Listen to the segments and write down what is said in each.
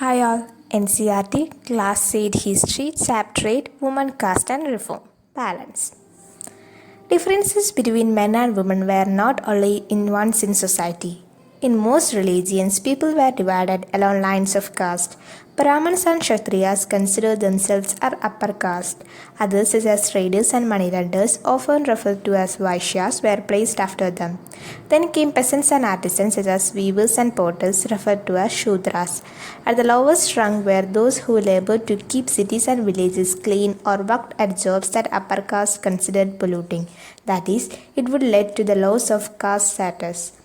Hi all, NCERT, Class 8 History, Chapter 8, Woman, Caste and Reform. Balance. Differences between men and women were not only in once in society. In most religions, people were divided along lines of caste. Brahmins and Kshatriyas considered themselves as upper caste. Others, such as traders and moneylenders, often referred to as Vaishyas, were placed after them. Then came peasants and artisans, such as weavers and potters, referred to as Shudras. At the lowest rung were those who labored to keep cities and villages clean or worked at jobs that upper caste considered polluting. That is, it would lead to the loss of caste status.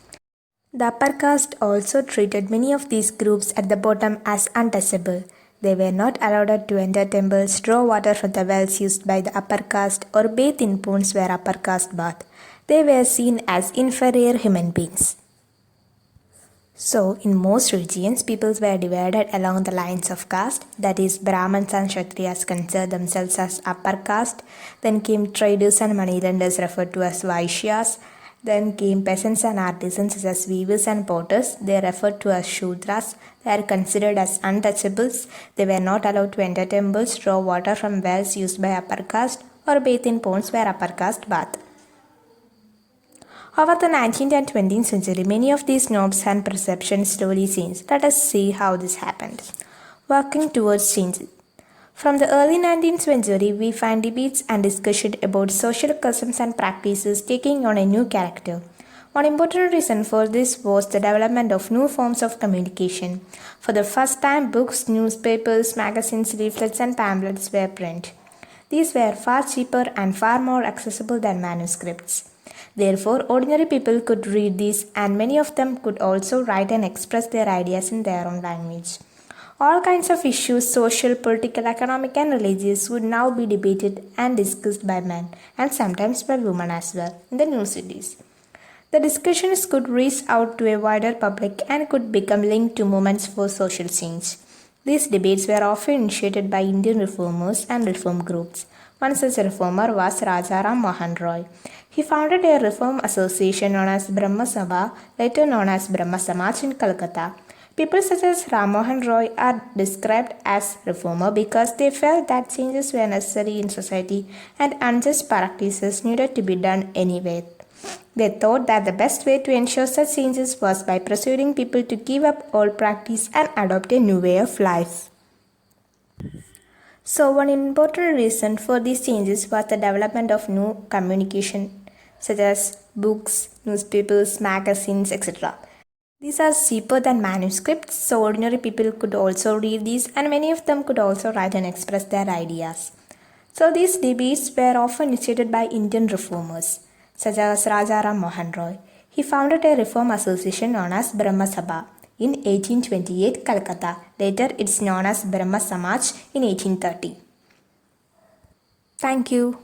The upper caste also treated many of these groups at the bottom as untouchable. They were not allowed to enter temples, draw water from the wells used by the upper caste, or bathe in ponds where upper caste bathed. They were seen as inferior human beings. So, in most regions, peoples were divided along the lines of caste, that is, Brahmins and Kshatriyas considered themselves as upper caste, then came traders and moneylenders referred to as Vaishyas, then came peasants and artisans such as weavers and potters, they are referred to as Shudras, they are considered as untouchables, they were not allowed to enter temples, draw water from wells used by upper caste, or bathe in ponds where upper caste bathed. Over the 19th and 20th century, many of these norms and perceptions slowly changed. Let us see how this happened. Working towards change. From the early 19th century, we find debates and discussion about social customs and practices taking on a new character. One important reason for this was the development of new forms of communication. For the first time, books, newspapers, magazines, leaflets, and pamphlets were printed. These were far cheaper and far more accessible than manuscripts. Therefore, ordinary people could read these, and many of them could also write and express their ideas in their own language. All kinds of issues, social, political, economic, and religious, would now be debated and discussed by men, and sometimes by women as well, in the new cities. The discussions could reach out to a wider public and could become linked to movements for social change. These debates were often initiated by Indian reformers and reform groups. One such reformer was Rajaram Mohan Roy. He founded a reform association known as Brahma Sabha, later known as Brahma Samaj in Calcutta. People such as Ram Mohan Roy are described as reformer because they felt that changes were necessary in society and unjust practices needed to be done anyway. They thought that the best way to ensure such changes was by persuading people to give up old practice and adopt a new way of life. So, one important reason for these changes was the development of new communication such as books, newspapers, magazines, etc. These are cheaper than manuscripts, so ordinary people could also read these, and many of them could also write and express their ideas. So, these debates were often initiated by Indian reformers, such as Rajaram Mohan Roy. He founded a reform association known as Brahma Sabha in 1828 Calcutta. Later, it's known as Brahma Samaj in 1830. Thank you.